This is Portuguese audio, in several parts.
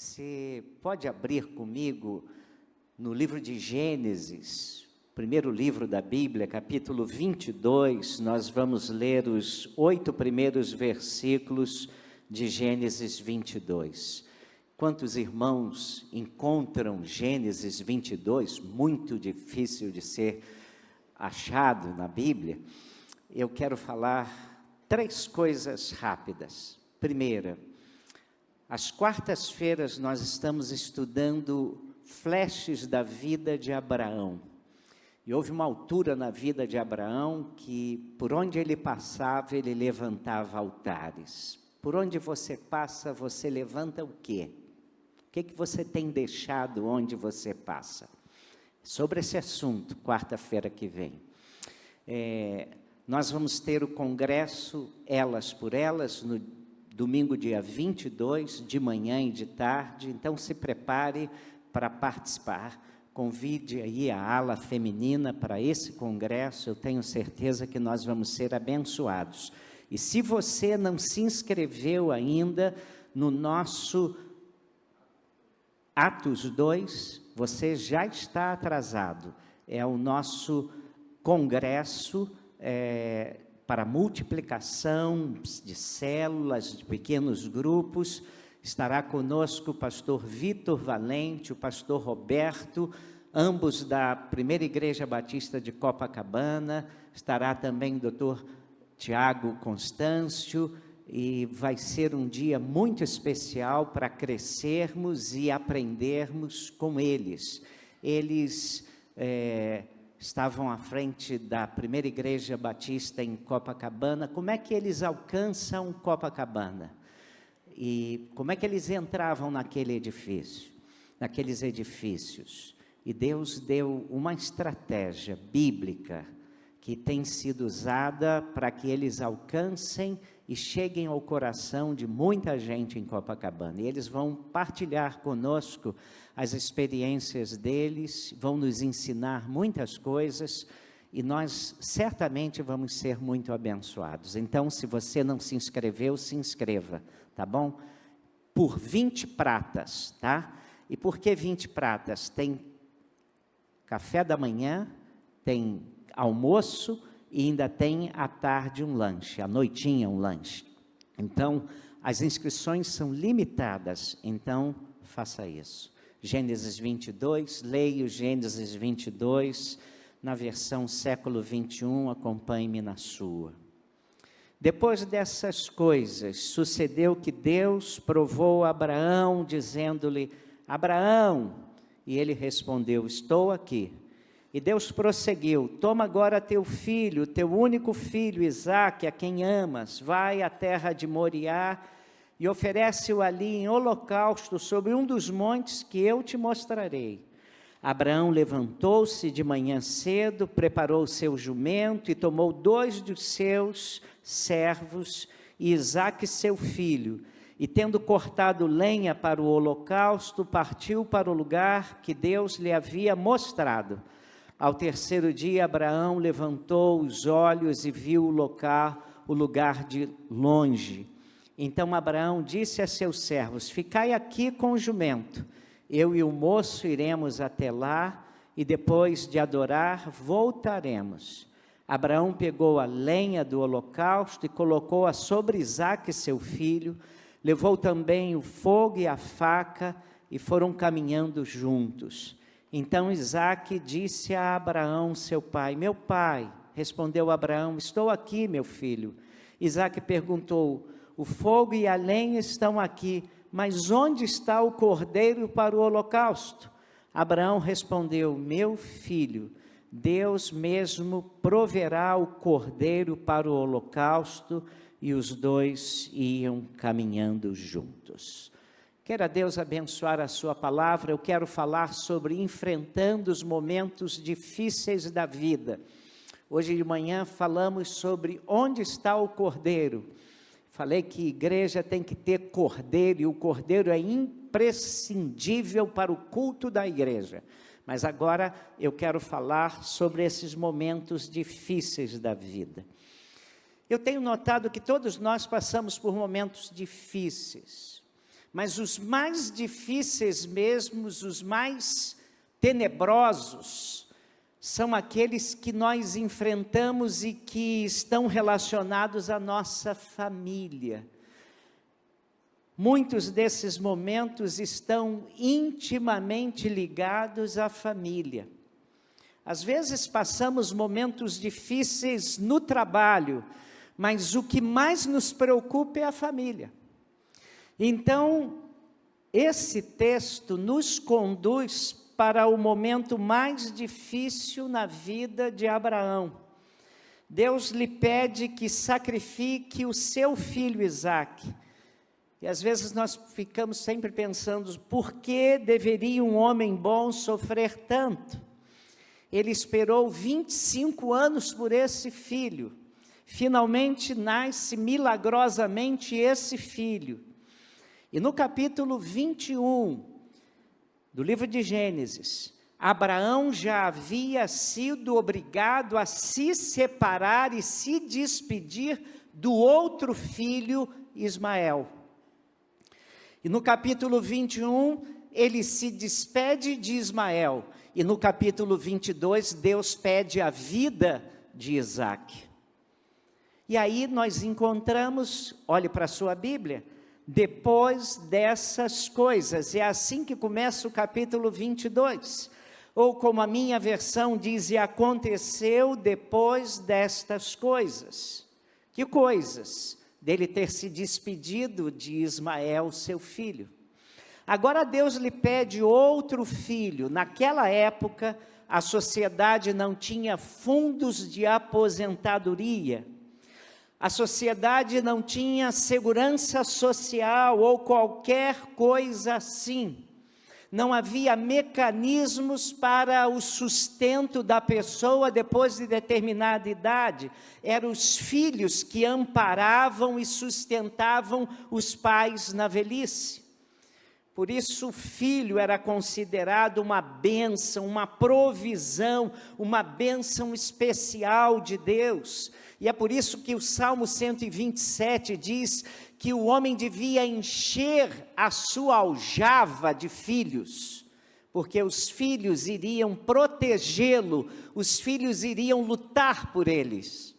Você pode abrir comigo no livro de Gênesis, primeiro livro da Bíblia, capítulo 22, nós vamos ler os 8 primeiros versículos de Gênesis 22. Quantos irmãos encontram Gênesis 22, muito difícil de ser achado na Bíblia? Eu quero falar 3 coisas rápidas. Primeira, às quartas-feiras nós estamos estudando flashes da vida de Abraão. E houve uma altura na vida de Abraão que, por onde ele passava, ele levantava altares. Por onde você passa, você levanta o quê? O que você tem deixado onde você passa? Sobre esse assunto, quarta-feira que vem. Nós vamos ter o congresso Elas por Elas, no domingo dia 22, de manhã e de tarde. Então se prepare para participar. Convide aí a ala feminina para esse congresso. Eu tenho certeza que nós vamos ser abençoados. E se você não se inscreveu ainda no nosso Atos 2, você já está atrasado. É o nosso congresso para multiplicação de células, de pequenos grupos. Estará conosco o pastor Vitor Valente, o pastor Roberto, ambos da Primeira Igreja Batista de Copacabana. Estará também o doutor Tiago Constâncio, e vai ser um dia muito especial para crescermos e aprendermos com eles. Eles estavam à frente da Primeira Igreja Batista em Copacabana. Como é que eles alcançam Copacabana? E como é que eles entravam naquele edifício, naqueles edifícios? E Deus deu uma estratégia bíblica que tem sido usada para que eles alcancem e cheguem ao coração de muita gente em Copacabana. E eles vão partilhar conosco as experiências deles, vão nos ensinar muitas coisas, e nós certamente vamos ser muito abençoados. Então, se você não se inscreveu, se inscreva, tá bom? Por 20 pratas, tá? E por que 20 pratas? Tem café da manhã, tem almoço e ainda tem à tarde um lanche, à noitinha um lanche. Então, as inscrições são limitadas, então faça isso. Gênesis 22, leia o Gênesis 22, na versão século 21, acompanhe-me na sua. Depois dessas coisas, sucedeu que Deus provou a Abraão, dizendo-lhe: Abraão, e ele respondeu: estou aqui. E Deus prosseguiu: toma agora teu filho, teu único filho, Isaque, a quem amas, vai à terra de Moriá e oferece-o ali em holocausto sobre um dos montes que eu te mostrarei. Abraão levantou-se de manhã cedo, preparou o seu jumento e tomou 2 dos seus servos e Isaque seu filho, e tendo cortado lenha para o holocausto, partiu para o lugar que Deus lhe havia mostrado. Ao terceiro dia, Abraão levantou os olhos e viu o lugar de longe. Então Abraão disse a seus servos: ficai aqui com o jumento, eu e o moço iremos até lá, e depois de adorar, voltaremos. Abraão pegou a lenha do holocausto e colocou-a sobre Isaque seu filho, levou também o fogo e a faca, e foram caminhando juntos. Então Isaque disse a Abraão, seu pai: meu pai. Respondeu Abraão: estou aqui, meu filho. Isaque perguntou: o fogo e a lenha estão aqui, mas onde está o cordeiro para o holocausto? Abraão respondeu: meu filho, Deus mesmo proverá o cordeiro para o holocausto. E os 2 iam caminhando juntos. Queira Deus abençoar a sua palavra. Eu quero falar sobre enfrentando os momentos difíceis da vida. Hoje de manhã falamos sobre onde está o cordeiro. Falei que igreja tem que ter cordeiro, e o cordeiro é imprescindível para o culto da igreja. Mas agora eu quero falar sobre esses momentos difíceis da vida. Eu tenho notado que todos nós passamos por momentos difíceis. Mas os mais difíceis mesmo, os mais tenebrosos, são aqueles que nós enfrentamos e que estão relacionados à nossa família. Muitos desses momentos estão intimamente ligados à família. Às vezes passamos momentos difíceis no trabalho, mas o que mais nos preocupa é a família. Então, esse texto nos conduz para o momento mais difícil na vida de Abraão. Deus lhe pede que sacrifique o seu filho Isaque. E às vezes nós ficamos sempre pensando, por que deveria um homem bom sofrer tanto? Ele esperou 25 anos por esse filho. Finalmente nasce milagrosamente esse filho. E no capítulo 21 do livro de Gênesis, Abraão já havia sido obrigado a se separar e se despedir do outro filho, Ismael. E no capítulo 21, ele se despede de Ismael. E no capítulo 22, Deus pede a vida de Isaque. E aí nós encontramos, olhe para a sua Bíblia, depois dessas coisas. É assim que começa o capítulo 22. Ou como a minha versão diz, e aconteceu depois destas coisas. Que coisas? Dele ter se despedido de Ismael, seu filho. Agora Deus lhe pede outro filho. Naquela época, a sociedade não tinha fundos de aposentadoria. A sociedade não tinha segurança social ou qualquer coisa assim. Não havia mecanismos para o sustento da pessoa depois de determinada idade. Eram os filhos que amparavam e sustentavam os pais na velhice. Por isso o filho era considerado uma bênção, uma provisão, uma bênção especial de Deus. E é por isso que o Salmo 127 diz que o homem devia encher a sua aljava de filhos, porque os filhos iriam protegê-lo, os filhos iriam lutar por eles.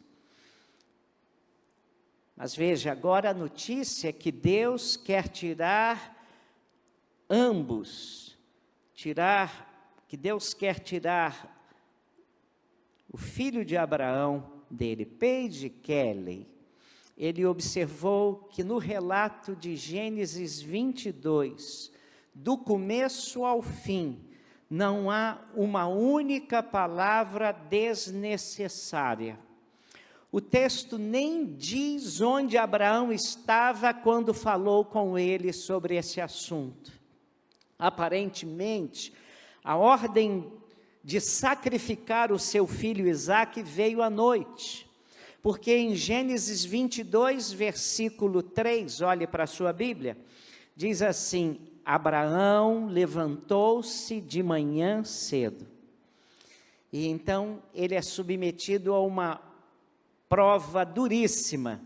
Mas veja, agora a notícia é que Deus quer tirar ambos, que Deus quer tirar o filho de Abraão dele. Paige Kelly, ele observou que no relato de Gênesis 22, do começo ao fim, não há uma única palavra desnecessária. O texto nem diz onde Abraão estava quando falou com ele sobre esse assunto. Aparentemente, a ordem de sacrificar o seu filho Isaque veio à noite, porque em Gênesis 22, versículo 3, olhe para a sua Bíblia, diz assim: Abraão levantou-se de manhã cedo. E então ele é submetido a uma prova duríssima.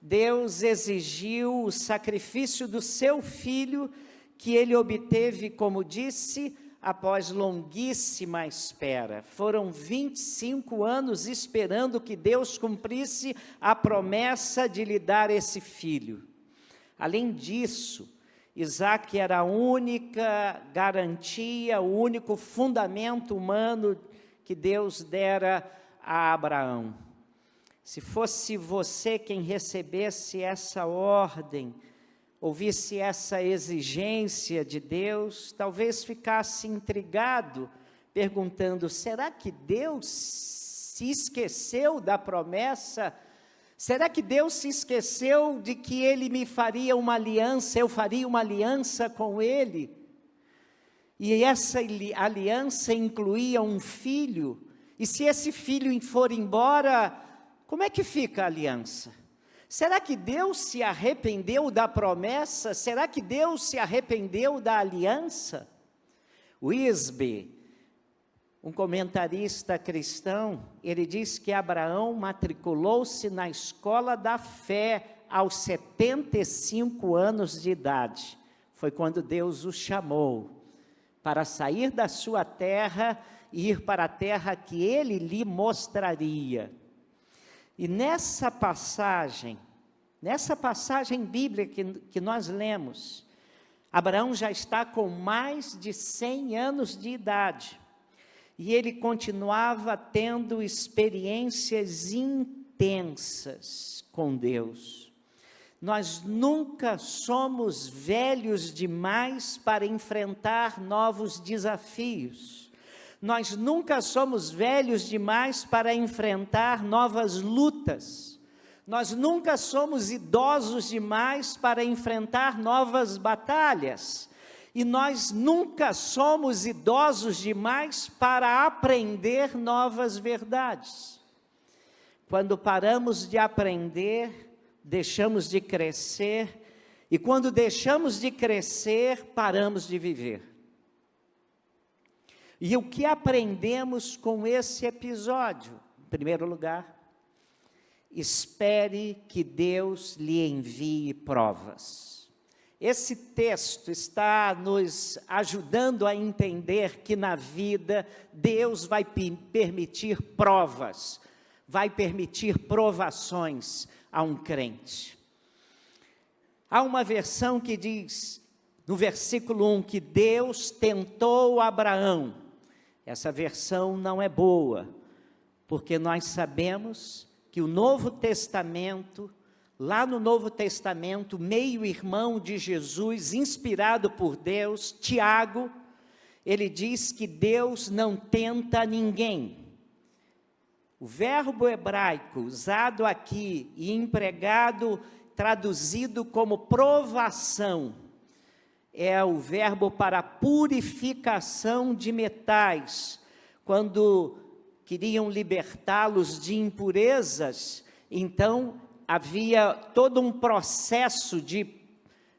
Deus exigiu o sacrifício do seu filho, que ele obteve, como disse, após longuíssima espera. Foram 25 anos esperando que Deus cumprisse a promessa de lhe dar esse filho. Além disso, Isaque era a única garantia, o único fundamento humano que Deus dera a Abraão. Se fosse você quem recebesse essa ordem, ouvisse essa exigência de Deus, talvez ficasse intrigado, perguntando, será que Deus se esqueceu da promessa? Será que Deus se esqueceu de que Ele me faria uma aliança, eu faria uma aliança com Ele? E essa aliança incluía um filho, e se esse filho for embora, como é que fica a aliança? Será que Deus se arrependeu da promessa? Será que Deus se arrependeu da aliança? Wisby, um comentarista cristão, ele diz que Abraão matriculou-se na escola da fé aos 75 anos de idade. foi quando Deus o chamou para sair da sua terra e ir para a terra que ele lhe mostraria. E nessa passagem bíblica que nós lemos, Abraão já está com mais de 100 anos de idade, e ele continuava tendo experiências intensas com Deus. Nós nunca somos velhos demais para enfrentar novos desafios. Nós nunca somos velhos demais para enfrentar novas lutas. Nós nunca somos idosos demais para enfrentar novas batalhas. E nós nunca somos idosos demais para aprender novas verdades. Quando paramos de aprender, deixamos de crescer, e quando deixamos de crescer, paramos de viver. E o que aprendemos com esse episódio? Em primeiro lugar, espere que Deus lhe envie provas. Esse texto está nos ajudando a entender que na vida Deus vai permitir provas, vai permitir provações a um crente. Há uma versão que diz, no versículo 1, que Deus tentou Abraão. Essa versão não é boa, porque nós sabemos que o Novo Testamento, lá no Novo Testamento, meio-irmão de Jesus, inspirado por Deus, Tiago, ele diz que Deus não tenta ninguém. O verbo hebraico usado aqui e empregado, traduzido como provação, é o verbo para purificação de metais. Quando queriam libertá-los de impurezas, então havia todo um processo de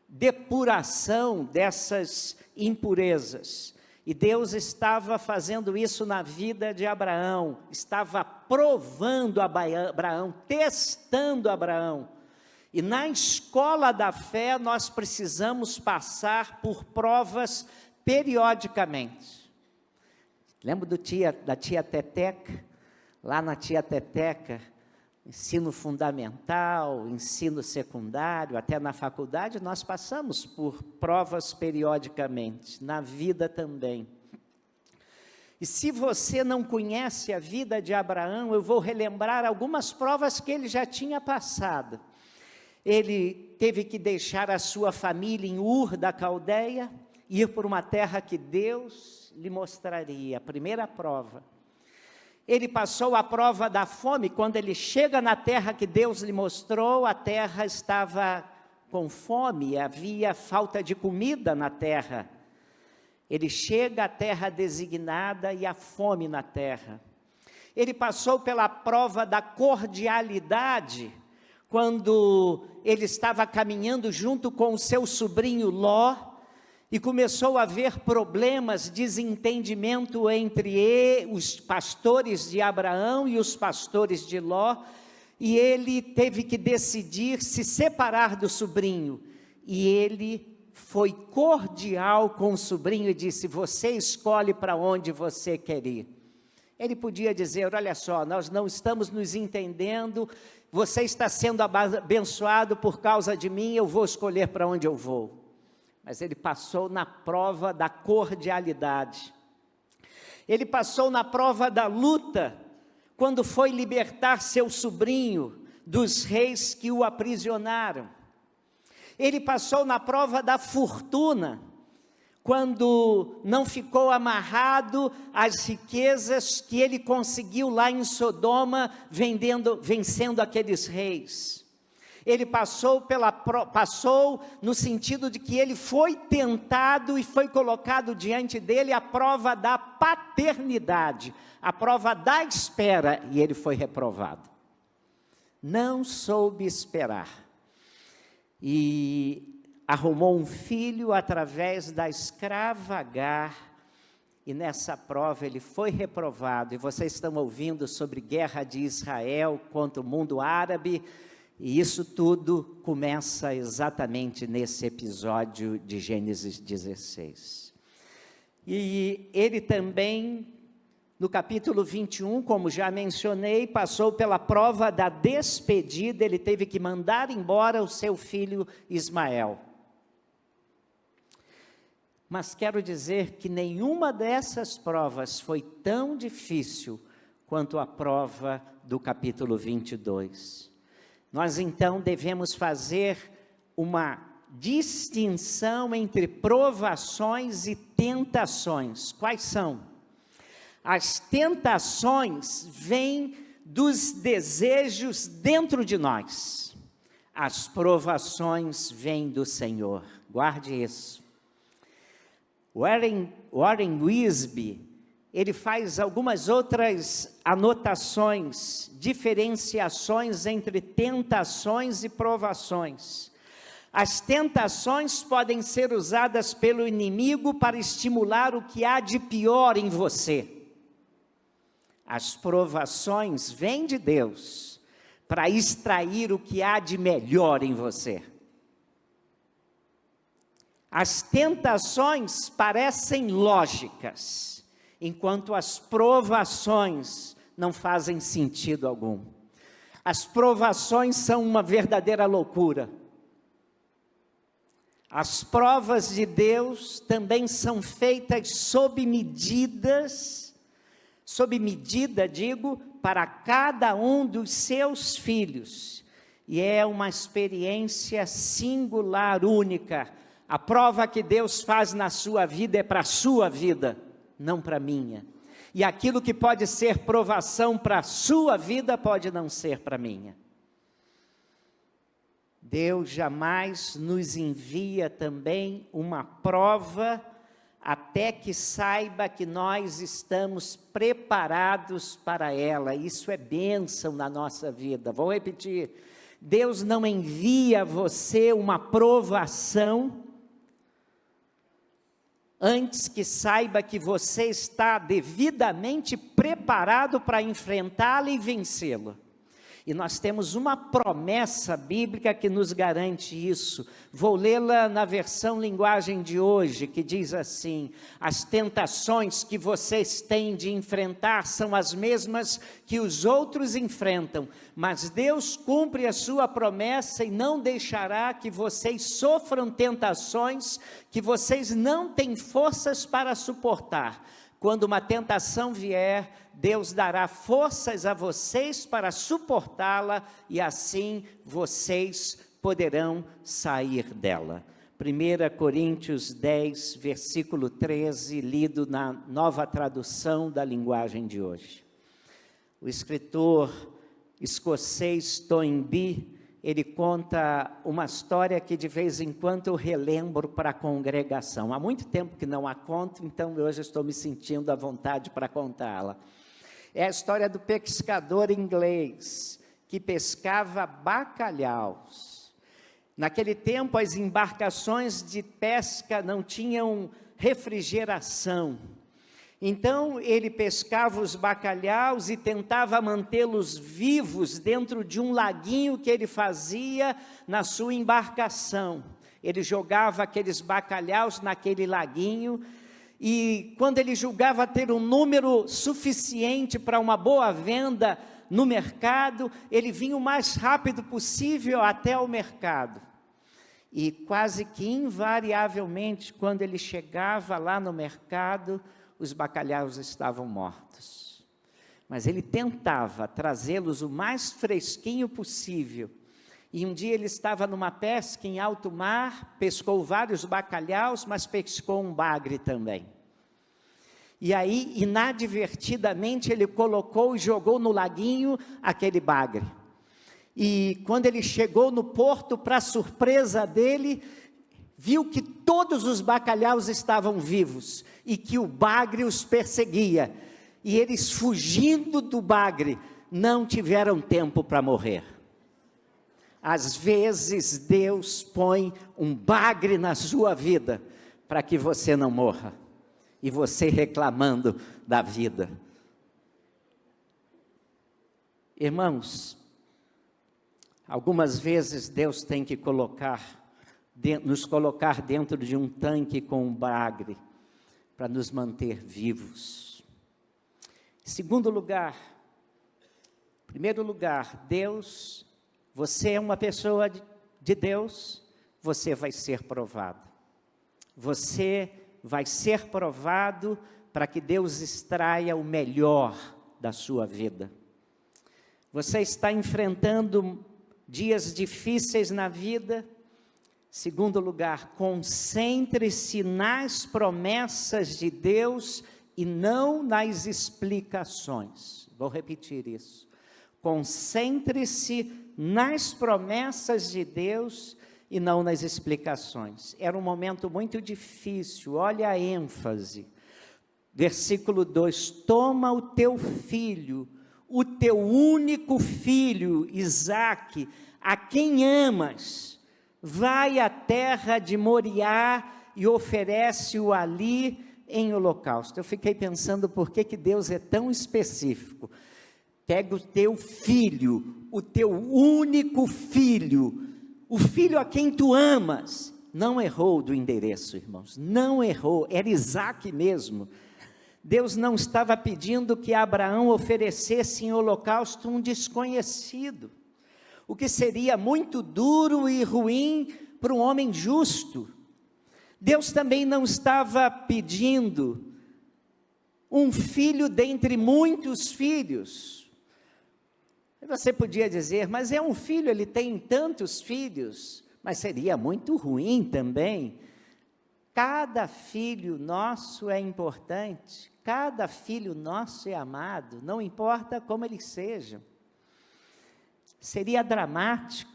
depuração dessas impurezas. E Deus estava fazendo isso na vida de Abraão, estava provando Abraão, testando Abraão. E na escola da fé nós precisamos passar por provas periodicamente. Lembro da tia Teteca? Lá na tia Teteca, ensino fundamental, ensino secundário, até na faculdade, nós passamos por provas periodicamente, na vida também. E se você não conhece a vida de Abraão, eu vou relembrar algumas provas que ele já tinha passado. Ele teve que deixar a sua família em Ur da Caldeia, ir por uma terra que Deus lhe mostraria, a primeira prova. Ele passou a prova da fome. Quando ele chega na terra que Deus lhe mostrou, a terra estava com fome, havia falta de comida na terra. Ele chega à terra designada e há fome na terra. Ele passou pela prova da cordialidade, quando ele estava caminhando junto com o seu sobrinho Ló, e começou a haver problemas, desentendimento entre os pastores de Abraão e os pastores de Ló, e ele teve que decidir se separar do sobrinho, e ele foi cordial com o sobrinho e disse: você escolhe para onde você quer ir. Ele podia dizer: olha só, nós não estamos nos entendendo, você está sendo abençoado por causa de mim, eu vou escolher para onde eu vou. Mas ele passou na prova da cordialidade. Ele passou na prova da luta, quando foi libertar seu sobrinho dos reis que o aprisionaram. Ele passou na prova da fortuna, quando não ficou amarrado às riquezas que ele conseguiu lá em Sodoma, vencendo aqueles reis. Ele passou no sentido de que ele foi tentado e foi colocado diante dele a prova da paternidade, a prova da espera, e ele foi reprovado. Não soube esperar. E arrumou um filho através da escrava Agar, e nessa prova ele foi reprovado. E vocês estão ouvindo sobre guerra de Israel contra o mundo árabe, E isso tudo começa exatamente nesse episódio de Gênesis 16. E ele também, no capítulo 21, como já mencionei, passou pela prova da despedida, ele teve que mandar embora o seu filho Ismael. Mas quero dizer que nenhuma dessas provas foi tão difícil quanto a prova do capítulo 22. Nós então devemos fazer uma distinção entre provações e tentações. Quais são? As tentações vêm dos desejos dentro de nós. As provações vêm do Senhor. Guarde isso. Warren Wiersbe, ele faz algumas outras anotações, diferenciações entre tentações e provações. As tentações podem ser usadas pelo inimigo para estimular o que há de pior em você. As provações vêm de Deus para extrair o que há de melhor em você. As tentações parecem lógicas, enquanto as provações não fazem sentido algum. As provações são uma verdadeira loucura. As provas de Deus também são feitas sob medida, digo, para cada um dos seus filhos. E é uma experiência singular, única. A prova que Deus faz na sua vida é para a sua vida, não para a minha. E aquilo que pode ser provação para a sua vida, pode não ser para a minha. Deus jamais nos envia também uma prova, até que saiba que nós estamos preparados para ela. Isso é bênção na nossa vida. Vou repetir. Deus não envia a você uma provação antes que saiba que você está devidamente preparado para enfrentá-la e vencê-la. E nós temos uma promessa bíblica que nos garante isso. Vou lê-la na versão linguagem de hoje, que diz assim: as tentações que vocês têm de enfrentar são as mesmas que os outros enfrentam, mas Deus cumpre a sua promessa e não deixará que vocês sofram tentações que vocês não têm forças para suportar. Quando uma tentação vier, Deus dará forças a vocês para suportá-la e assim vocês poderão sair dela. 1 Coríntios 10, versículo 13, lido na Nova Tradução da linguagem de hoje. O escritor escocês Toynbee, ele conta uma história que de vez em quando eu relembro para a congregação. Há muito tempo que não a conto, então hoje estou me sentindo à vontade para contá-la. É a história do pescador inglês, que pescava bacalhaus. Naquele tempo, as embarcações de pesca não tinham refrigeração. Então, ele pescava os bacalhaus e tentava mantê-los vivos dentro de um laguinho que ele fazia na sua embarcação. Ele jogava aqueles bacalhaus naquele laguinho e quando ele julgava ter um número suficiente para uma boa venda no mercado, ele vinha o mais rápido possível até o mercado. E quase que invariavelmente, quando ele chegava lá no mercado, os bacalhaus estavam mortos. Mas ele tentava trazê-los o mais fresquinho possível. E um dia ele estava numa pesca em alto mar, pescou vários bacalhaus, mas pescou um bagre também. E aí, inadvertidamente, ele colocou e jogou no laguinho aquele bagre. E quando ele chegou no porto, para surpresa dele, viu que todos os bacalhaus estavam vivos e que o bagre os perseguia. E eles, fugindo do bagre, não tiveram tempo para morrer. Às vezes Deus põe um bagre na sua vida para que você não morra. E você reclamando da vida. Irmãos, Algumas vezes Deus tem que nos colocar dentro de um tanque com um bagre, para nos manter vivos. Segundo lugar, primeiro lugar, Deus, você é uma pessoa de Deus, você vai ser provado. Você vai ser provado para que Deus extraia o melhor da sua vida. Você está enfrentando dias difíceis na vida. Segundo lugar, concentre-se nas promessas de Deus e não nas explicações. Vou repetir isso. Concentre-se nas promessas de Deus e não nas explicações. Era um momento muito difícil, olha a ênfase. Versículo 2, toma o teu filho, o teu único filho, Isaque, a quem amas, vai à terra de Moriá e oferece-o ali em holocausto. Eu fiquei pensando por que Deus é tão específico. Pega o teu filho, o teu único filho, o filho a quem tu amas. Não errou do endereço, irmãos, não errou, era Isaque mesmo. Deus não estava pedindo que Abraão oferecesse em holocausto um desconhecido, o que seria muito duro e ruim para um homem justo. Deus também não estava pedindo um filho dentre muitos filhos. Você podia dizer, mas é um filho, ele tem tantos filhos, mas seria muito ruim também. Cada filho nosso é importante, cada filho nosso é amado, não importa como eles sejam. Seria dramático.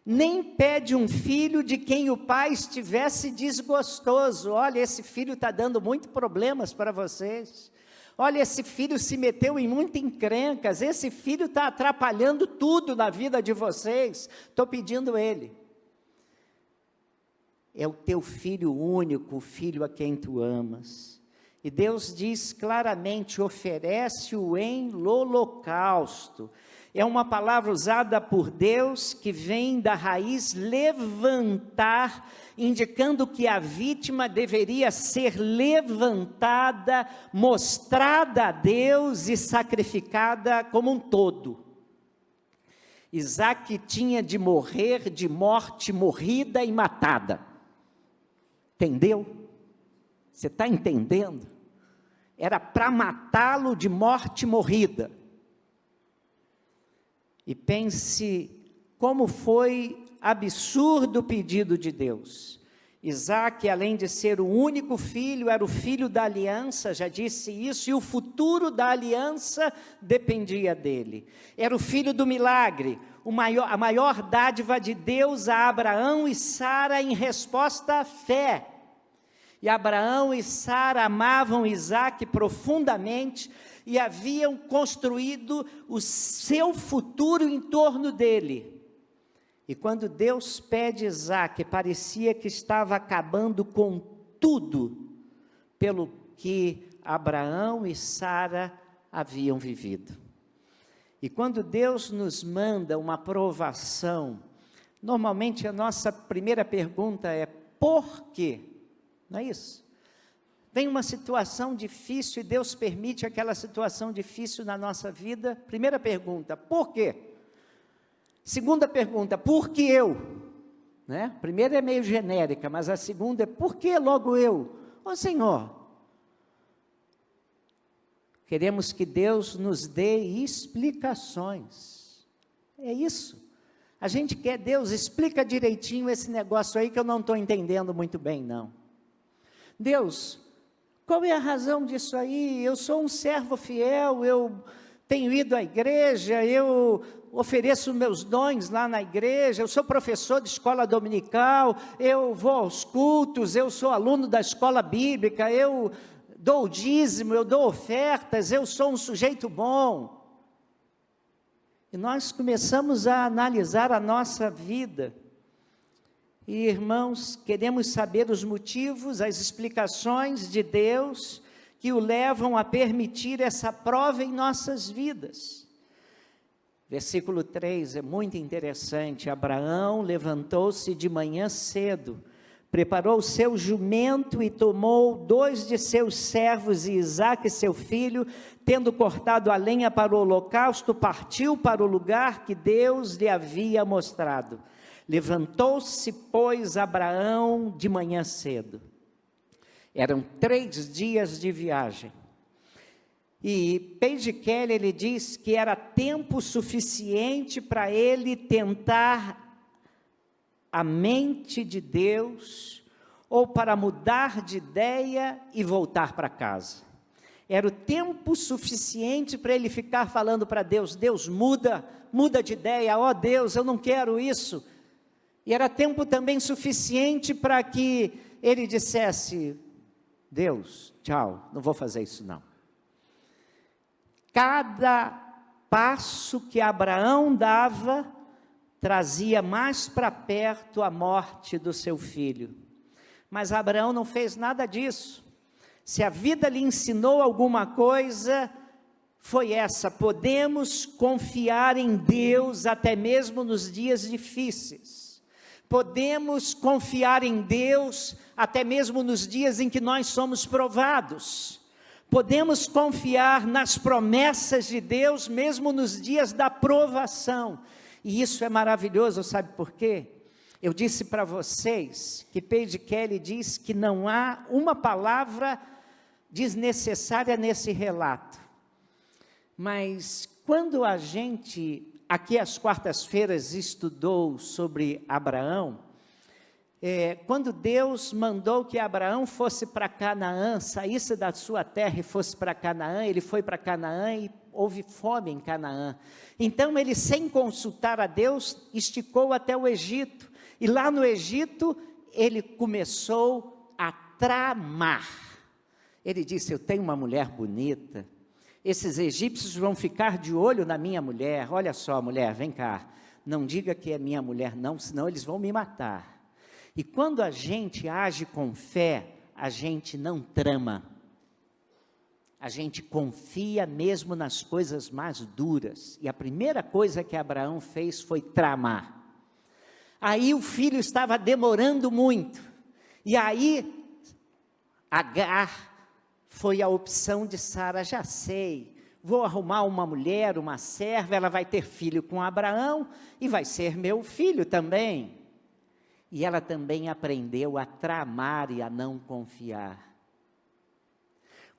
Nem pede um filho de quem o pai estivesse desgostoso. Olha, esse filho está dando muitos problemas para vocês. Olha, esse filho se meteu em muitas encrencas, esse filho está atrapalhando tudo na vida de vocês. Estou pedindo ele. É o teu filho único, o filho a quem tu amas. E Deus diz claramente, oferece-o em holocausto. É uma palavra usada por Deus que vem da raiz levantar, indicando que a vítima deveria ser levantada, mostrada a Deus e sacrificada como um todo. Isaque tinha de morrer de morte morrida e matada. Entendeu? Você está entendendo? Era para matá-lo de morte morrida. E pense como foi absurdo o pedido de Deus. Isaque, além de ser o único filho, era o filho da aliança, já disse isso, e o futuro da aliança dependia dele. Era o filho do milagre, a maior dádiva de Deus a Abraão e Sara em resposta à fé. E Abraão e Sara amavam Isaque profundamente e haviam construído o seu futuro em torno dele. E quando Deus pede Isaque, parecia que estava acabando com tudo pelo que Abraão e Sara haviam vivido. E quando Deus nos manda uma provação, normalmente a nossa primeira pergunta é, por quê? Não é isso? Vem uma situação difícil e Deus permite aquela situação difícil na nossa vida. Primeira pergunta, por quê? Segunda pergunta, por que eu? Né? A primeira é meio genérica, mas a segunda é, por que logo eu? Ô Senhor, queremos que Deus nos dê explicações. É isso. A gente quer, Deus, explica direitinho esse negócio aí que eu não estou entendendo muito bem, não. Deus, qual é a razão disso aí? Eu sou um servo fiel, eu tenho ido à igreja, eu ofereço meus dons lá na igreja, eu sou professor de escola dominical, eu vou aos cultos, eu sou aluno da escola bíblica, eu dou o dízimo, eu dou ofertas, eu sou um sujeito bom. E nós começamos a analisar a nossa vida. E, irmãos, queremos saber os motivos, as explicações de Deus que o levam a permitir essa prova em nossas vidas. Versículo 3 é muito interessante. Abraão levantou-se de manhã cedo, preparou o seu jumento e tomou 2 de seus servos e Isaque seu filho, tendo cortado a lenha para o holocausto, partiu para o lugar que Deus lhe havia mostrado. Levantou-se, pois, Abraão de manhã cedo. Eram 3 dias de viagem. E Page Kelly, ele diz que era tempo suficiente para ele tentar a mente de Deus, ou para mudar de ideia e voltar para casa. Era o tempo suficiente para ele ficar falando para Deus: Deus, muda de ideia, ó Deus, eu não quero isso. E era tempo também suficiente para que ele dissesse: Deus, tchau, não vou fazer isso não. Cada passo que Abraão dava, trazia mais para perto a morte do seu filho. Mas Abraão não fez nada disso. Se a vida lhe ensinou alguma coisa, foi essa: podemos confiar em Deus até mesmo nos dias difíceis. Podemos confiar em Deus até mesmo nos dias em que nós somos provados. Podemos confiar nas promessas de Deus mesmo nos dias da provação. E isso é maravilhoso, sabe por quê? Eu disse para vocês que Page Kelly diz que não há uma palavra desnecessária nesse relato. Mas quando a gente, aqui às quartas-feiras, estudou sobre Abraão, quando Deus mandou que Abraão fosse para Canaã, saísse da sua terra e fosse para Canaã, ele foi para Canaã e houve fome em Canaã. Então ele, sem consultar a Deus, esticou até o Egito. E lá no Egito, ele começou a tramar. Ele disse: eu tenho uma mulher bonita, esses egípcios vão ficar de olho na minha mulher. Olha só, mulher, vem cá, não diga que é minha mulher não, senão eles vão me matar. E quando a gente age com fé, a gente não trama. A gente confia mesmo nas coisas mais duras. E a primeira coisa que Abraão fez foi tramar. Aí o filho estava demorando muito. E aí Agar foi a opção de Sara: já sei, vou arrumar uma mulher, uma serva, ela vai ter filho com Abraão e vai ser meu filho também. E ela também aprendeu a tramar e a não confiar.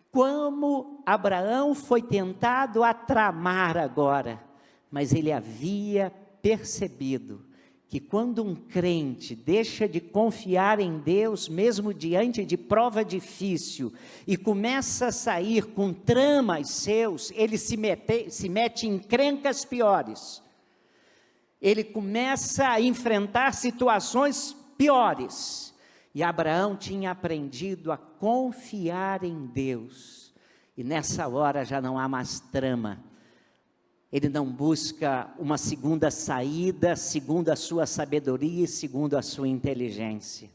Como Abraão foi tentado a tramar agora, mas ele havia percebido que quando um crente deixa de confiar em Deus, mesmo diante de prova difícil, e começa a sair com tramas seus, ele se mete em encrencas piores. Ele começa a enfrentar situações piores. E Abraão tinha aprendido a confiar em Deus. E nessa hora já não há mais trama. Ele não busca uma segunda saída, segundo a sua sabedoria e segundo a sua inteligência.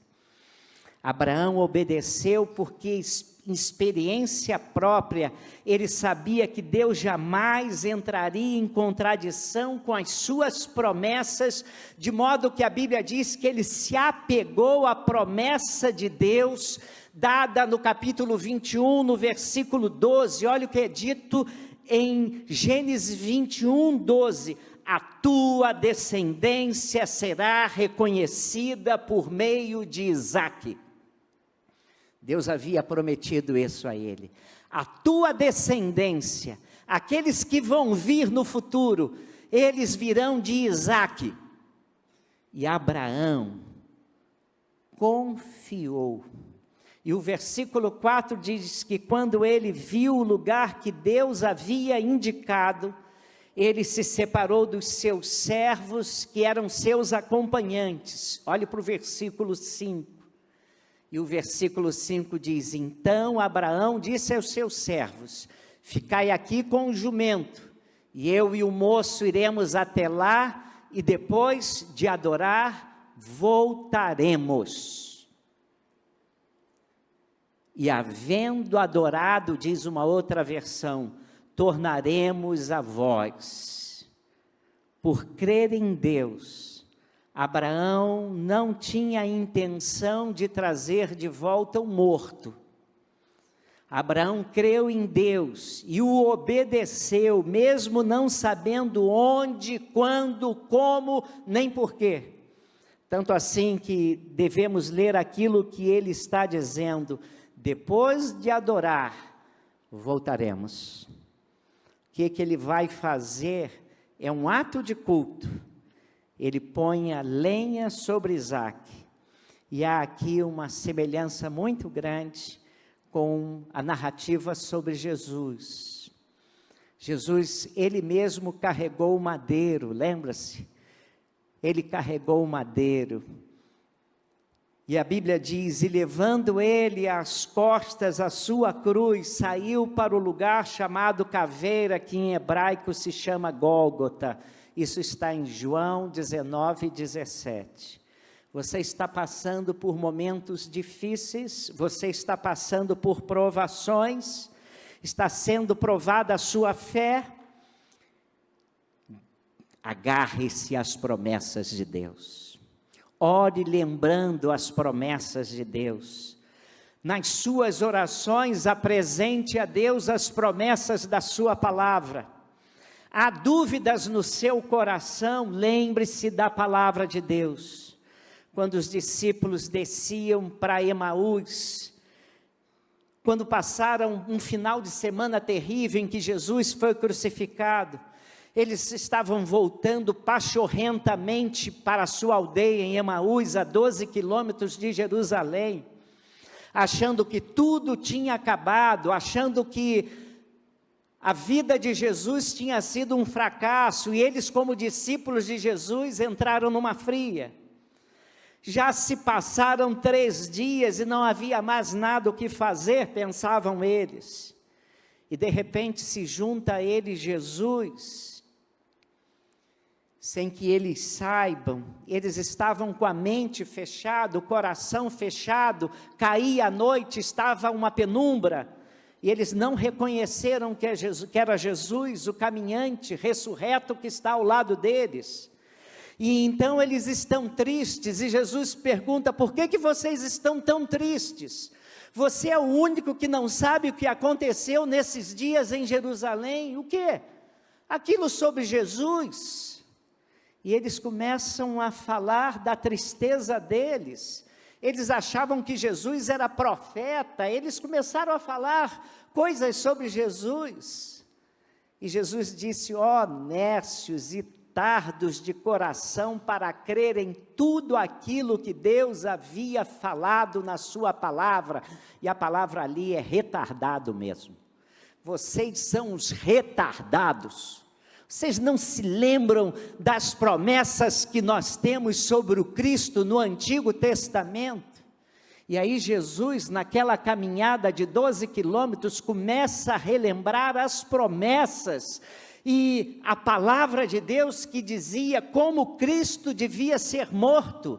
Abraão obedeceu porque, em experiência própria, ele sabia que Deus jamais entraria em contradição com as suas promessas, de modo que a Bíblia diz que ele se apegou à promessa de Deus, dada no capítulo 21, no versículo 12, olha o que é dito em Gênesis 21, 12, a tua descendência será reconhecida por meio de Isaque. Deus havia prometido isso a ele. A tua descendência, aqueles que vão vir no futuro, eles virão de Isaque. E Abraão confiou. E o versículo 4 diz que quando ele viu o lugar que Deus havia indicado, ele se separou dos seus servos, que eram seus acompanhantes. Olhe para o versículo 5. E o versículo 5 diz: então Abraão disse aos seus servos: ficai aqui com o jumento, e eu e o moço iremos até lá, e depois de adorar, voltaremos. E havendo adorado, diz uma outra versão, tornaremos a vós. por crer em Deus, Abraão não tinha intenção de trazer de volta o morto. Abraão creu em Deus e o obedeceu, mesmo não sabendo onde, quando, como, nem porquê. Tanto assim que devemos ler aquilo que ele está dizendo: depois de adorar, voltaremos. O que ele vai fazer é um ato de culto. Ele põe a lenha sobre Isaque. E há aqui uma semelhança muito grande com a narrativa sobre Jesus. Jesus, ele mesmo carregou o madeiro, lembra-se? Ele carregou o madeiro. E a Bíblia diz: e levando ele às costas a sua cruz, saiu para o lugar chamado Caveira, que em hebraico se chama Gólgota. Isso está em João 19:17. Você está passando por momentos difíceis, você está passando por provações, está sendo provada a sua fé. Agarre-se às promessas de Deus. Ore lembrando as promessas de Deus. Nas suas orações, apresente a Deus as promessas da sua palavra. Há dúvidas no seu coração, lembre-se da palavra de Deus. Quando os discípulos desciam para Emaús, quando passaram um final de semana terrível em que Jesus foi crucificado, eles estavam voltando pachorrentamente para a sua aldeia em Emaús, a 12 quilômetros de Jerusalém, achando que tudo tinha acabado, achando que a vida de Jesus tinha sido um fracasso, e eles, como discípulos de Jesus, entraram numa fria. Já se passaram 3 dias e não havia mais nada o que fazer, pensavam eles. E de repente se junta a eles Jesus, sem que eles saibam. Eles estavam com a mente fechada, o coração fechado, caía a noite, estava uma penumbra, e eles não reconheceram que era Jesus, o caminhante ressurreto que está ao lado deles. E então eles estão tristes, e Jesus pergunta: por que vocês estão tão tristes? Você é o único que não sabe o que aconteceu nesses dias em Jerusalém? O quê? Aquilo sobre Jesus. E eles começam a falar da tristeza deles. Eles achavam que Jesus era profeta, eles começaram a falar coisas sobre Jesus. E Jesus disse: ó nércios e tardos de coração para crer em tudo aquilo que Deus havia falado na sua palavra. E a palavra ali é retardado mesmo. Vocês são os retardados. Vocês não se lembram das promessas que nós temos sobre o Cristo no Antigo Testamento? E aí Jesus, naquela caminhada de 12 quilômetros, começa a relembrar as promessas e a palavra de Deus que dizia como Cristo devia ser morto.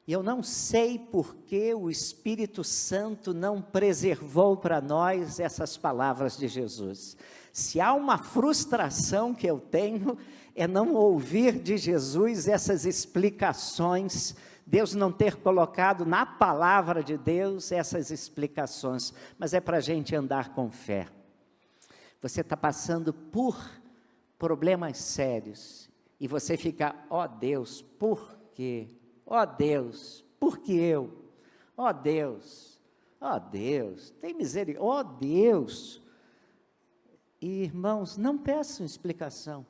E eu não sei por que o Espírito Santo não preservou para nós essas palavras de Jesus. Se há uma frustração que eu tenho, é não ouvir de Jesus essas explicações, Deus não ter colocado na palavra de Deus essas explicações, mas é para a gente andar com fé. Você está passando por problemas sérios, e você fica: ó Deus, por quê? Ó Deus, por que eu? Ó Deus, tem misericórdia, ó Deus. E irmãos, não peçam explicação.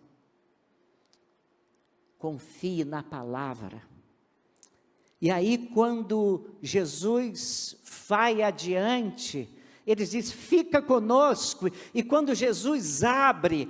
Confie na palavra. E aí quando Jesus vai adiante, eles dizem: fica conosco. E quando Jesus abre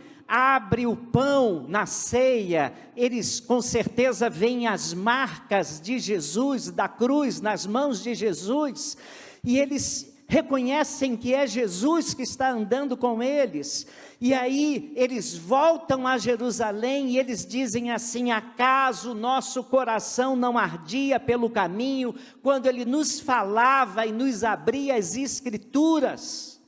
o pão na ceia, eles com certeza veem as marcas de Jesus, da cruz, nas mãos de Jesus, e eles reconhecem que é Jesus que está andando com eles. E aí eles voltam a Jerusalém e eles dizem assim: acaso nosso coração não ardia pelo caminho, quando Ele nos falava e nos abria as Escrituras?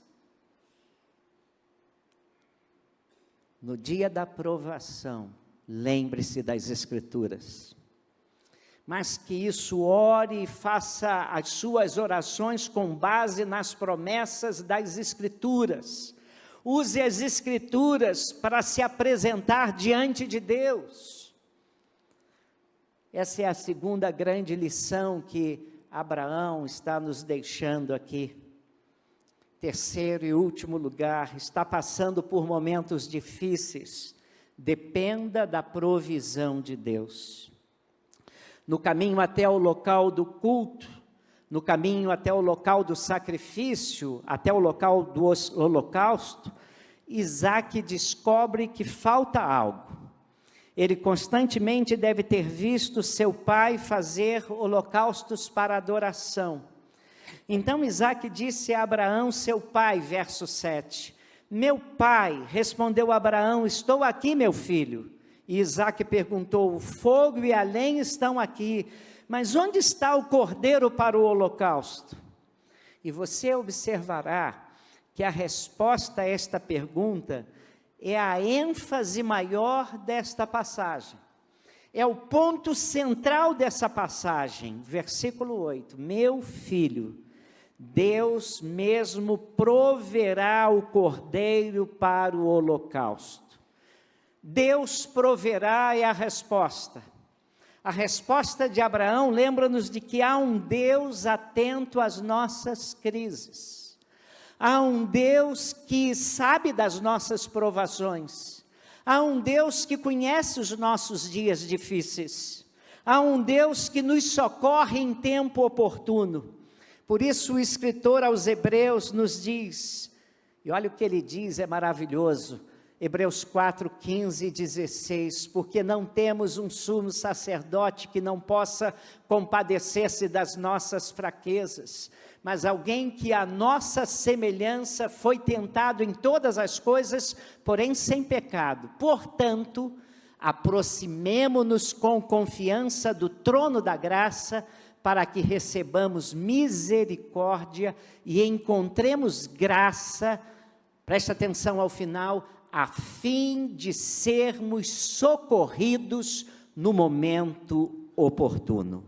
No dia da provação, lembre-se das Escrituras. Mas que isso ore e faça as suas orações com base nas promessas das Escrituras. Use as Escrituras para se apresentar diante de Deus. Essa é a segunda grande lição que Abraão está nos deixando aqui. Terceiro e último lugar, está passando por momentos difíceis. Dependa da provisão de Deus. No caminho até o local do culto, no caminho até o local do sacrifício, até o local do holocausto, Isaque descobre que falta algo. Ele constantemente deve ter visto seu pai fazer holocaustos para adoração. Então Isaque disse a Abraão, seu pai, verso 7, meu pai, respondeu Abraão, estou aqui, meu filho. E Isaque perguntou, o fogo e a lenha estão aqui, mas onde está o cordeiro para o holocausto? E você observará que a resposta a esta pergunta é a ênfase maior desta passagem. É o ponto central dessa passagem, versículo 8. Meu filho, Deus mesmo proverá o cordeiro para o holocausto. Deus proverá é a resposta. A resposta de Abraão lembra-nos de que há um Deus atento às nossas crises. Há um Deus que sabe das nossas provações. Há um Deus que conhece os nossos dias difíceis. Há um Deus que nos socorre em tempo oportuno. Por isso o escritor aos Hebreus nos diz, e olha o que ele diz, é maravilhoso, Hebreus 4, 15 e 16, porque não temos um sumo sacerdote que não possa compadecer-se das nossas fraquezas, mas alguém que a nossa semelhança foi tentado em todas as coisas, porém sem pecado. Portanto, aproximemo-nos com confiança do trono da graça, para que recebamos misericórdia e encontremos graça, preste atenção ao final, a fim de sermos socorridos no momento oportuno.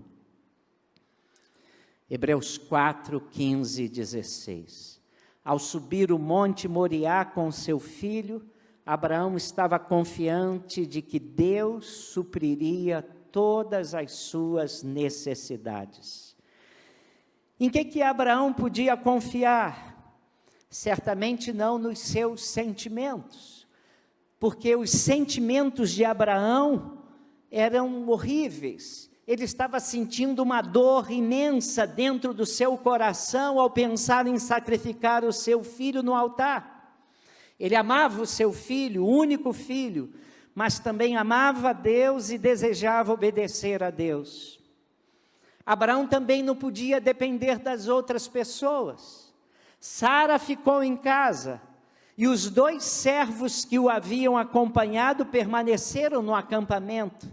Hebreus 4, 15 e 16. Ao subir o monte Moriá com seu filho, Abraão estava confiante de que Deus supriria todas as suas necessidades. Em que Abraão podia confiar? Certamente não nos seus sentimentos, porque os sentimentos de Abraão eram horríveis. Ele estava sentindo uma dor imensa dentro do seu coração ao pensar em sacrificar o seu filho no altar. Ele amava o seu filho, o único filho, mas também amava a Deus e desejava obedecer a Deus. Abraão também não podia depender das outras pessoas. Sara ficou em casa, e os 2 servos que o haviam acompanhado permaneceram no acampamento.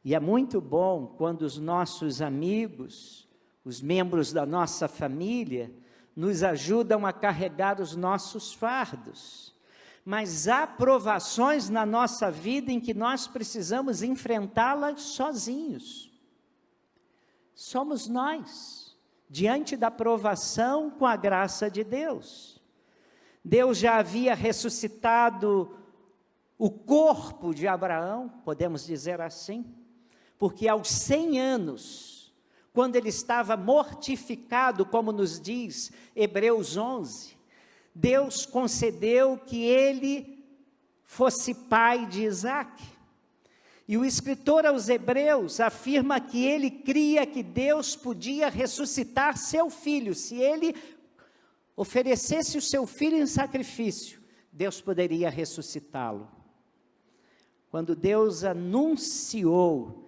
E é muito bom quando os nossos amigos, os membros da nossa família, nos ajudam a carregar os nossos fardos. Mas há provações na nossa vida em que nós precisamos enfrentá-las sozinhos. Somos nós, diante da provação com a graça de Deus. Deus já havia ressuscitado o corpo de Abraão, podemos dizer assim, porque aos 100 anos, quando ele estava mortificado, como nos diz Hebreus 11, Deus concedeu que ele fosse pai de Isaque. E o escritor aos Hebreus afirma que ele cria que Deus podia ressuscitar seu filho. Se ele oferecesse o seu filho em sacrifício, Deus poderia ressuscitá-lo. Quando Deus anunciou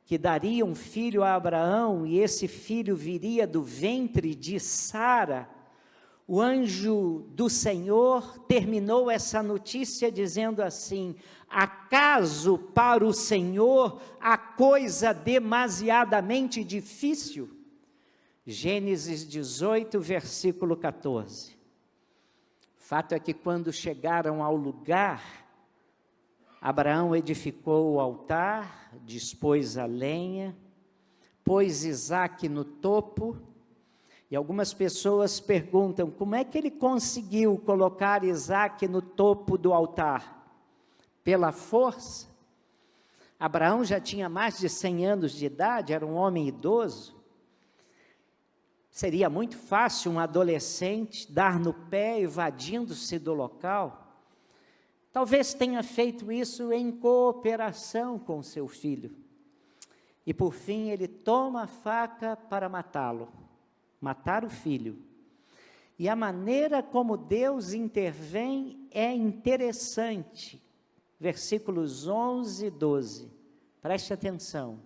que daria um filho a Abraão, e esse filho viria do ventre de Sara, o anjo do Senhor terminou essa notícia dizendo assim, acaso para o Senhor a coisa demasiadamente difícil? Gênesis 18, versículo 14. Fato é que quando chegaram ao lugar Abraão edificou o altar, dispôs a lenha, pôs Isaque no topo, e algumas pessoas perguntam, como é que ele conseguiu colocar Isaque no topo do altar? Pela força? Abraão já tinha mais de 100 anos de idade, era um homem idoso. Seria muito fácil um adolescente dar no pé, evadindo-se do local. Talvez tenha feito isso em cooperação com seu filho. E por fim ele toma a faca para matá-lo, matar o filho. E a maneira como Deus intervém é interessante. Versículos 11 e 12, preste atenção.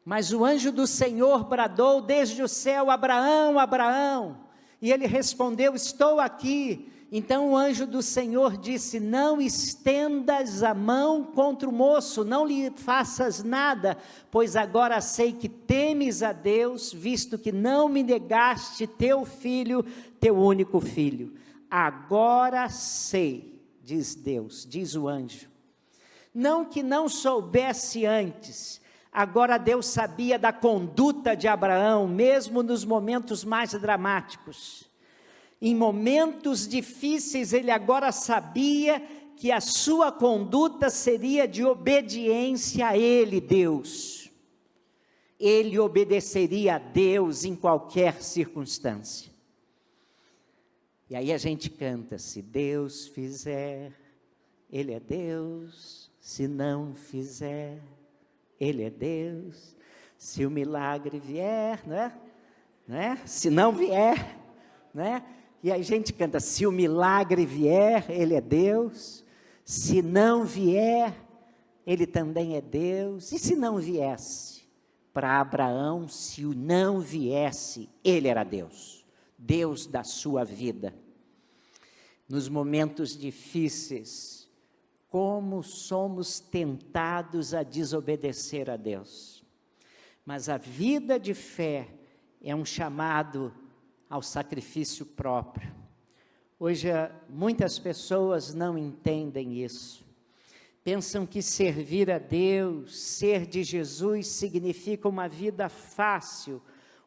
Mas o anjo do Senhor bradou desde o céu, Abraão, Abraão, e ele respondeu, estou aqui. Então o anjo do Senhor disse, não estendas a mão contra o moço, não lhe faças nada, pois agora sei que temes a Deus, visto que não me negaste teu filho, teu único filho. Agora sei, diz Deus, diz o anjo, não que não soubesse antes, agora Deus sabia da conduta de Abraão, mesmo nos momentos mais dramáticos. Em momentos difíceis, ele agora sabia que a sua conduta seria de obediência a ele, Deus. Ele obedeceria a Deus em qualquer circunstância. E aí a gente canta, se Deus fizer, Ele é Deus, se não fizer, Ele é Deus, se o milagre vier, não é? Se não vier, não é? E aí a gente canta, se o milagre vier, Ele é Deus, se não vier, Ele também é Deus, e se não viesse? Para Abraão, se o não viesse, Ele era Deus, Deus da sua vida. Nos momentos difíceis, como somos tentados a desobedecer a Deus. Mas a vida de fé é um chamado ao sacrifício próprio. Hoje, muitas pessoas não entendem isso. Pensam que servir a Deus, ser de Jesus, significa uma vida fácil,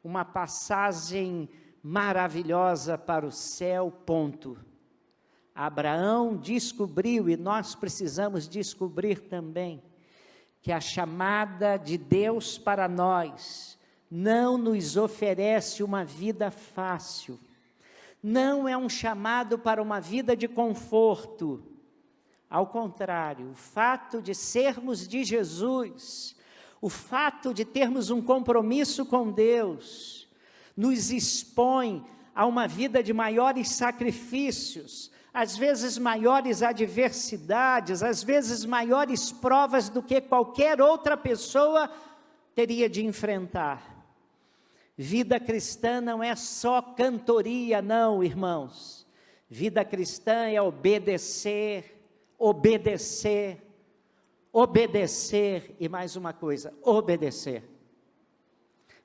uma passagem maravilhosa para o céu, ponto. Abraão descobriu, e nós precisamos descobrir também, que a chamada de Deus para nós não nos oferece uma vida fácil, não é um chamado para uma vida de conforto. Ao contrário, o fato de sermos de Jesus, o fato de termos um compromisso com Deus, nos expõe a uma vida de maiores sacrifícios, às vezes maiores adversidades, às vezes maiores provas do que qualquer outra pessoa teria de enfrentar. Vida cristã não é só cantoria, não, irmãos. Vida cristã é obedecer, obedecer, obedecer, e mais uma coisa, obedecer.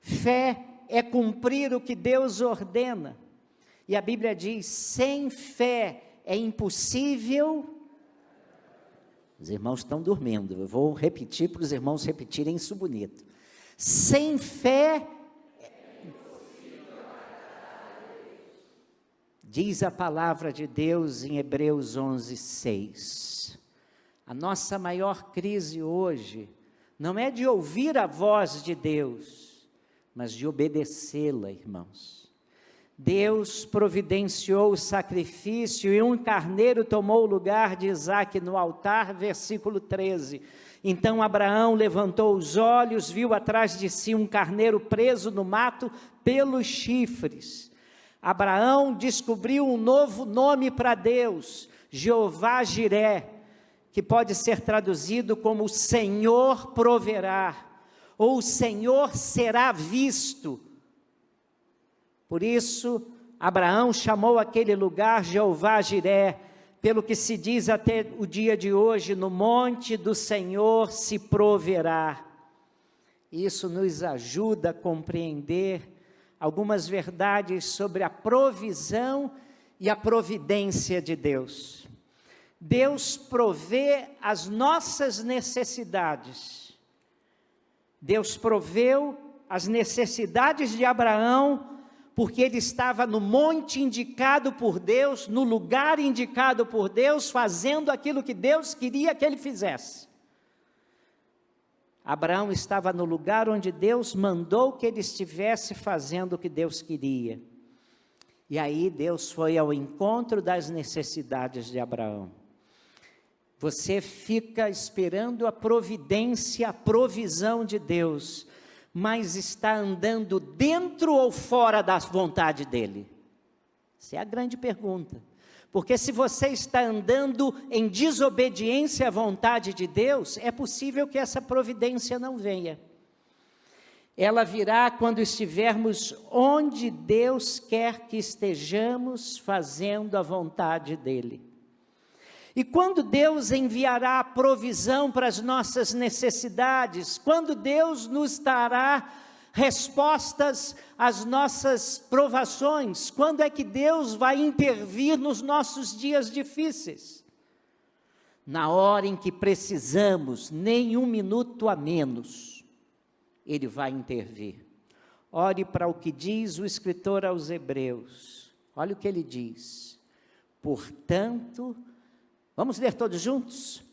Fé é cumprir o que Deus ordena, e a Bíblia diz, sem fé é impossível. Os irmãos estão dormindo, eu vou repetir para os irmãos repetirem isso bonito. Sem fé, diz a palavra de Deus em Hebreus 11:6. A nossa maior crise hoje não é de ouvir a voz de Deus, mas de obedecê-la, irmãos. Deus providenciou o sacrifício e um carneiro tomou o lugar de Isaque no altar, versículo 13. Então Abraão levantou os olhos, viu atrás de si um carneiro preso no mato pelos chifres. Abraão descobriu um novo nome para Deus, Jeová Jiré, que pode ser traduzido como o Senhor proverá, ou o Senhor será visto. Por isso, Abraão chamou aquele lugar Jeová Jiré, pelo que se diz até o dia de hoje, no monte do Senhor se proverá. Isso nos ajuda a compreender algumas verdades sobre a provisão e a providência de Deus. Deus provê as nossas necessidades. Deus proveu as necessidades de Abraão, porque ele estava no monte indicado por Deus, no lugar indicado por Deus, fazendo aquilo que Deus queria que ele fizesse. Abraão estava no lugar onde Deus mandou que ele estivesse fazendo o que Deus queria. E aí Deus foi ao encontro das necessidades de Abraão. Você fica esperando a providência, a provisão de Deus, mas está andando dentro ou fora da vontade dEle? Essa é a grande pergunta. Porque se você está andando em desobediência à vontade de Deus, é possível que essa providência não venha. Ela virá quando estivermos onde Deus quer que estejamos, fazendo a vontade dEle. E quando Deus enviará a provisão para as nossas necessidades, quando Deus nos dará respostas às nossas provações, quando é que Deus vai intervir nos nossos dias difíceis? Na hora em que precisamos, nem um minuto a menos, Ele vai intervir. Olhe para o que diz o escritor aos Hebreus, olha o que ele diz: portanto, vamos ler todos juntos?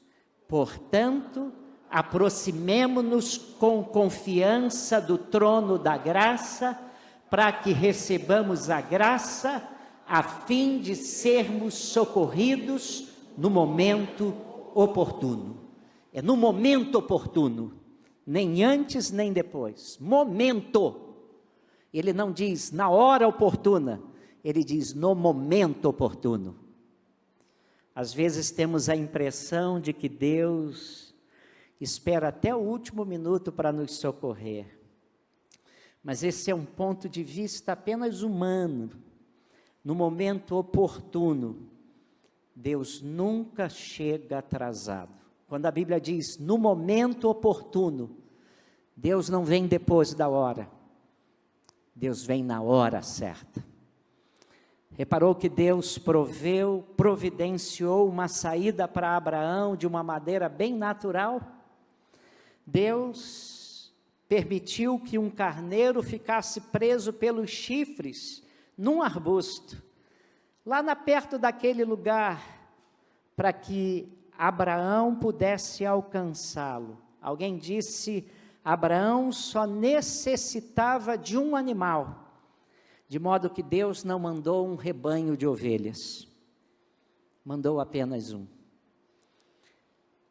Portanto, aproximemo-nos com confiança do trono da graça, para que recebamos a graça, a fim de sermos socorridos no momento oportuno. É no momento oportuno, nem antes nem depois. Momento. Ele não diz na hora oportuna, ele diz no momento oportuno. Às vezes temos a impressão de que Deus espera até o último minuto para nos socorrer. Mas esse é um ponto de vista apenas humano. No momento oportuno, Deus nunca chega atrasado. Quando a Bíblia diz no momento oportuno, Deus não vem depois da hora. Deus vem na hora certa. Reparou que Deus providenciou uma saída para Abraão de uma maneira bem natural? Deus permitiu que um carneiro ficasse preso pelos chifres num arbusto, lá perto daquele lugar, para que Abraão pudesse alcançá-lo. Alguém disse, Abraão só necessitava de um animal, de modo que Deus não mandou um rebanho de ovelhas, mandou apenas um.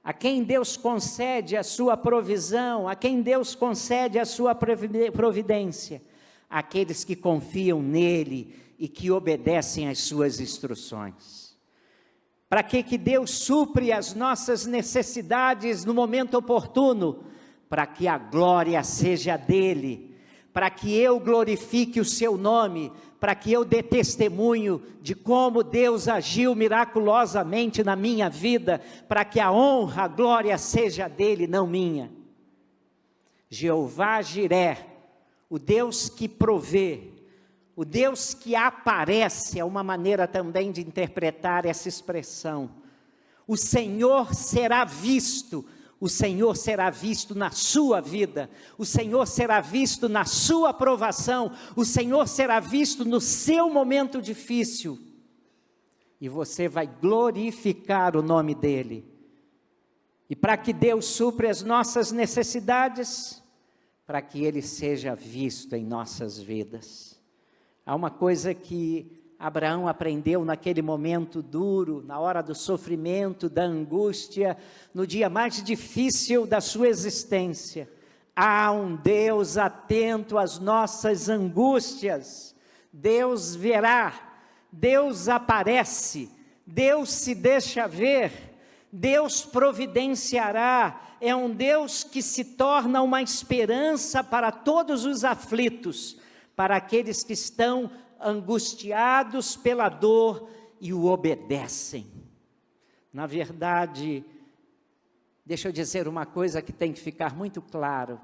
A quem Deus concede a sua provisão, a quem Deus concede a sua providência? Aqueles que confiam nele e que obedecem às suas instruções. Para que Deus supre as nossas necessidades no momento oportuno? Para que a glória seja dele, para que eu glorifique o seu nome, para que eu dê testemunho de como Deus agiu miraculosamente na minha vida, para que a honra, a glória seja dele, não minha. Jeová Jiré, o Deus que provê, o Deus que aparece, é uma maneira também de interpretar essa expressão. O Senhor será visto. O Senhor será visto na sua vida, o Senhor será visto na sua aprovação, o Senhor será visto no seu momento difícil, e você vai glorificar o nome dEle. E para que Deus supre as nossas necessidades, para que Ele seja visto em nossas vidas. Há uma coisa que Abraão aprendeu naquele momento duro, na hora do sofrimento, da angústia, no dia mais difícil da sua existência. Há um Deus atento às nossas angústias. Deus verá, Deus aparece, Deus se deixa ver, Deus providenciará. É um Deus que se torna uma esperança para todos os aflitos, para aqueles que estão angustiados pela dor e o obedecem. Na verdade, deixa eu dizer uma coisa que tem que ficar muito claro: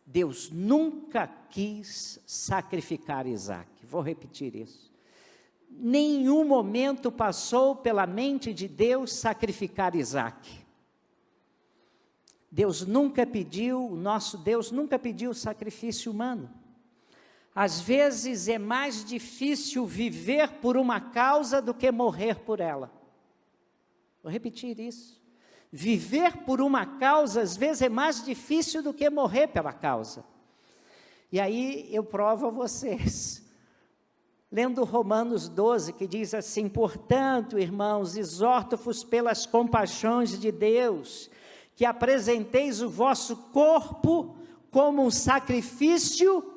Deus nunca quis sacrificar Isaac. Vou repetir isso. nenhum momento passou pela mente de Deus sacrificar Isaque. Deus nunca pediu, o nosso Deus nunca pediu sacrifício humano. Às vezes é mais difícil viver por uma causa do que morrer por ela. Vou repetir isso. Viver por uma causa, às vezes, é mais difícil do que morrer pela causa. E aí eu provo a vocês, lendo Romanos 12, que diz assim: portanto, irmãos, exorto-vos pelas compaixões de Deus, que apresenteis o vosso corpo como um sacrifício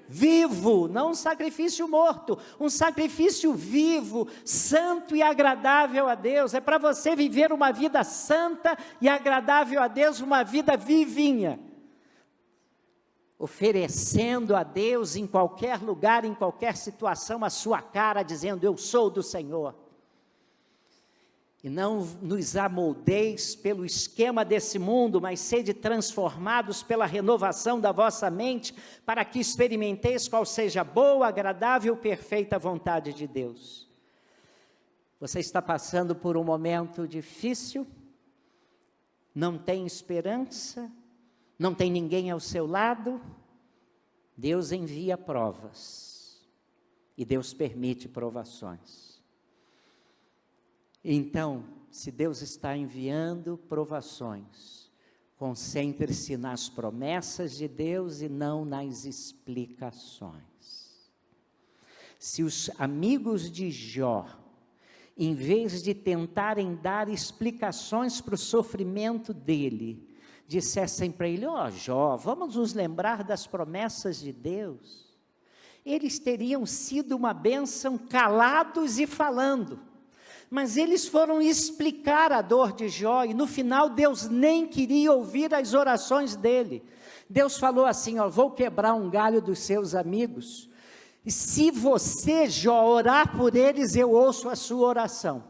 vivo, não um sacrifício morto, um sacrifício vivo, santo e agradável a Deus. É para você viver uma vida santa e agradável a Deus, uma vida vivinha, oferecendo a Deus em qualquer lugar, em qualquer situação, a sua cara, dizendo: eu sou do Senhor. E não nos amoldeis pelo esquema desse mundo, mas sede transformados pela renovação da vossa mente, para que experimenteis qual seja a boa, agradável, perfeita vontade de Deus. Você está passando por um momento difícil, não tem esperança, não tem ninguém ao seu lado. Deus envia provas, e Deus permite provações. Então, se Deus está enviando provações, concentre-se nas promessas de Deus e não nas explicações. Se os amigos de Jó, em vez de tentarem dar explicações para o sofrimento dele, dissessem para ele: ó Jó, vamos nos lembrar das promessas de Deus, eles teriam sido uma bênção calados e falando. Mas eles foram explicar a dor de Jó, e no final Deus nem queria ouvir as orações dele. Deus falou assim: ó, vou quebrar um galho dos seus amigos, e se você, Jó, orar por eles, eu ouço a sua oração.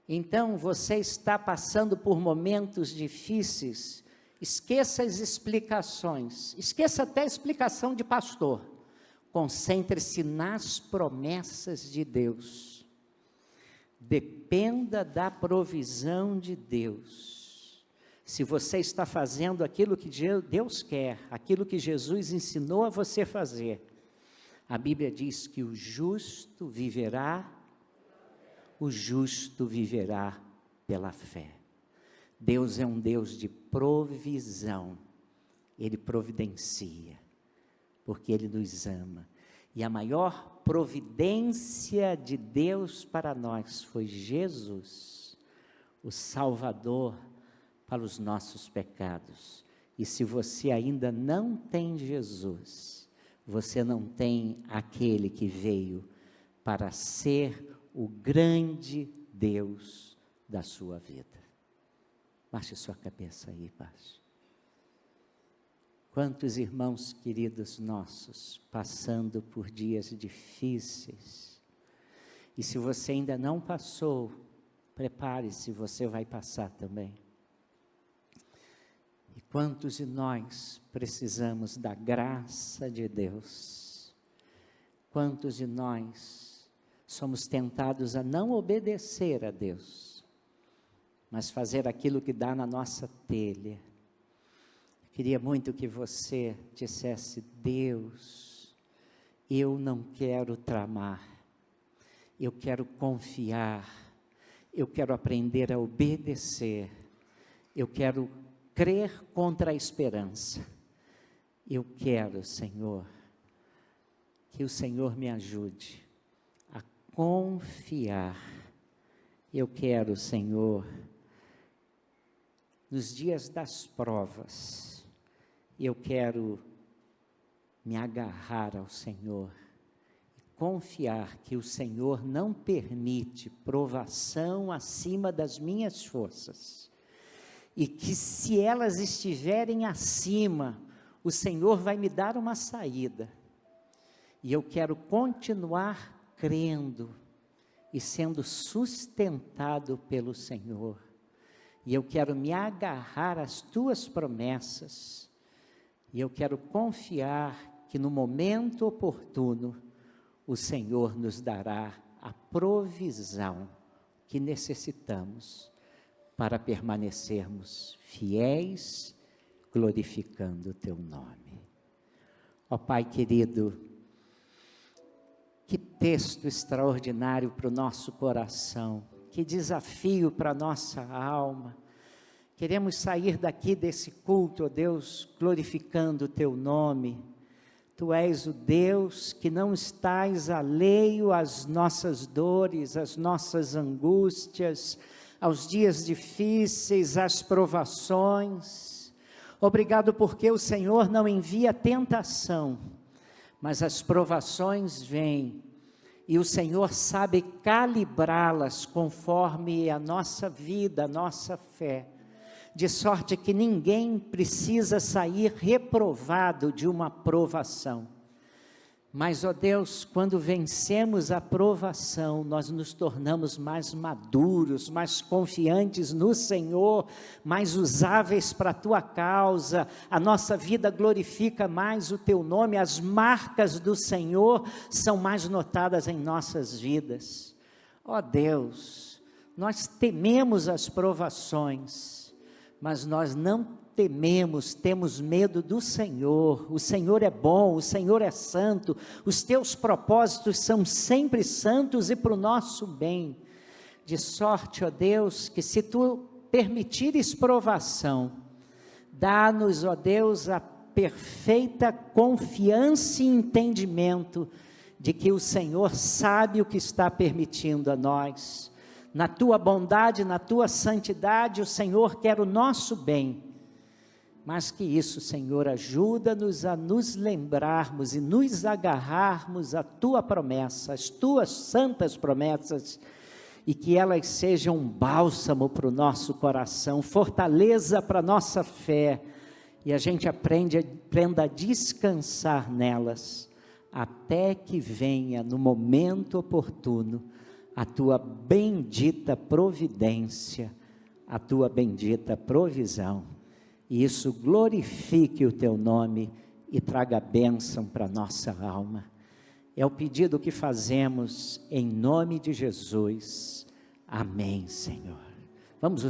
Então, você está passando por momentos difíceis, esqueça as explicações, esqueça até a explicação de pastor, concentre-se nas promessas de Deus. Dependa da provisão de Deus. Se você está fazendo aquilo que Deus quer, aquilo que Jesus ensinou a você fazer, a Bíblia diz que o justo viverá pela fé. Deus é um Deus de provisão, Ele providencia, porque Ele nos ama. E a maior providência de Deus para nós foi Jesus, o Salvador para os nossos pecados. E se você ainda não tem Jesus, você não tem aquele que veio para ser o grande Deus da sua vida. Baixe sua cabeça aí, baixe. Quantos irmãos queridos nossos passando por dias difíceis, e se você ainda não passou, prepare-se, você vai passar também. E quantos de nós precisamos da graça de Deus? Quantos de nós somos tentados a não obedecer a Deus, mas fazer aquilo que dá na nossa telha? Queria muito que você dissesse: Deus, eu não quero tramar, eu quero confiar, eu quero aprender a obedecer, eu quero crer contra a esperança. Eu quero, Senhor, que o Senhor me ajude a confiar. Eu quero, Senhor, nos dias das provas, eu quero me agarrar ao Senhor e confiar que o Senhor não permite provação acima das minhas forças, e que se elas estiverem acima, o Senhor vai me dar uma saída, e eu quero continuar crendo e sendo sustentado pelo Senhor, e eu quero me agarrar às tuas promessas, e eu quero confiar que no momento oportuno, o Senhor nos dará a provisão que necessitamos para permanecermos fiéis, glorificando o teu nome. Ó Pai querido, que texto extraordinário para o nosso coração, que desafio para a nossa alma. Queremos sair daqui desse culto, ó Deus, glorificando o teu nome. Tu és o Deus que não estás alheio às nossas dores, às nossas angústias, aos dias difíceis, às provações. Obrigado porque o Senhor não envia tentação, mas as provações vêm, e o Senhor sabe calibrá-las conforme a nossa vida, a nossa fé, de sorte que ninguém precisa sair reprovado de uma provação. Mas, ó Deus, quando vencemos a provação, nós nos tornamos mais maduros, mais confiantes no Senhor, mais usáveis para a Tua causa, a nossa vida glorifica mais o Teu nome, as marcas do Senhor são mais notadas em nossas vidas. Ó Deus, nós tememos as provações, mas nós não tememos, temos medo do Senhor. O Senhor é bom, o Senhor é santo, os teus propósitos são sempre santos e para o nosso bem, de sorte, ó Deus, que se tu permitires provação, dá-nos, ó Deus, a perfeita confiança e entendimento de que o Senhor sabe o que está permitindo a nós. Na tua bondade, na tua santidade, o Senhor quer o nosso bem. Mas que isso, Senhor, ajuda-nos a nos lembrarmos e nos agarrarmos à Tua promessa, às Tuas santas promessas, e que elas sejam um bálsamo para o nosso coração, fortaleza para a nossa fé, e a gente aprenda a descansar nelas, até que venha no momento oportuno a Tua bendita providência, a Tua bendita provisão. E isso glorifique o Teu nome e traga bênção para a nossa alma. É o pedido que fazemos em nome de Jesus. Amém, Senhor. Vamos